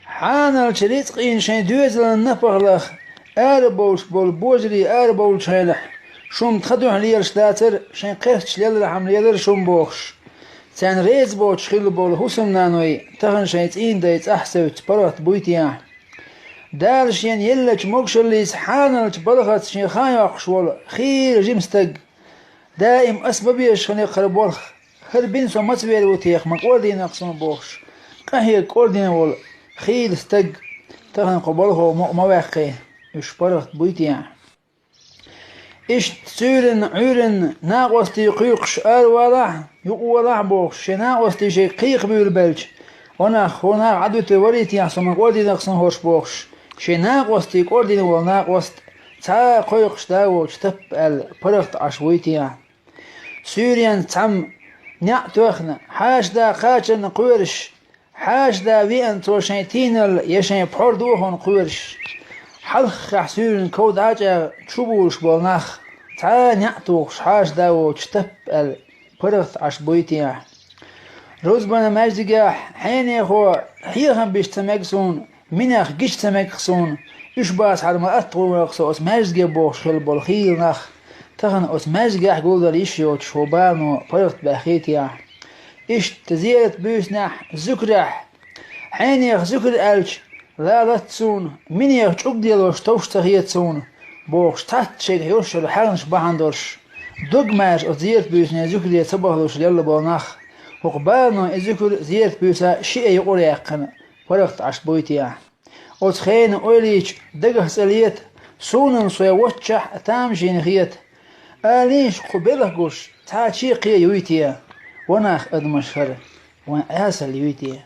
حانل شريط قين شين دوزل نفغلخ أربولش بول بوزري أربول شيلح شوم تخدوح لير شتاتر شين قيرتش لير حمل يلر شوم بوخش تان ريز بوش خيل بول حسم نانوي تخن شيت إين دايت أحسوت برات بويتيا دال شين يلج مقشليس حانلج برغت شين خايوق شوال خير جيمستق دائم أسبابيش خني قربولخ خربين سو متبير وتيخ مقول دين أقسم بوخش قهي قول دين وال خيل استق تخن قبوله مواقع يش برغت بويتيا إش تسورن عورن ناقوستي قيقش أروالع يقولع بوخش ناقوستي شي قيق بيربلج وناخ عدو توريتي أحسن مقول دين أقسم هوش بوخش شي ناقوستي قول دين وال ناقوست تا قيقش داو تب البرغت عشويتيا سوريان تم نعتوخنا حاش دا قاچن قورش حاش دا وين توشيتين يشين بحور دوخن قورش حلخ سوريان كود عاجا تشوبوش بولناخ تا نعتوخش حاش داو تب البرغت عشبويتيا روزبنا مجدقا حيني خو حيخن بيش تمكسون مناخ جيش تمكسون يشباس على ما أطول أس مجدقا بوخش خل بالخيل ناخ تخن أس مجدقا قول دار يشيوت شوبانو برغت باخيتيا إش تزيرت بيسنح زكرح حيني زكر ألش لا تسون مني تشوك ديالوش توش تغيتسون بوخش تاتشيك يوش الحرنش بحندرش دوغماش أزيرت بيسنا زكر يتبغلوش يلا بوناخ وقبالنا الذكر زيرت بيسا شيء يقول يقن فرقت عشبويتيا وتخين أوليش دقه سليت سونن سويا واتشح تامشين خيت آليش قبله قوش تاشي قيا يويتيا وناخ أدمشهر وان أسل يويتيا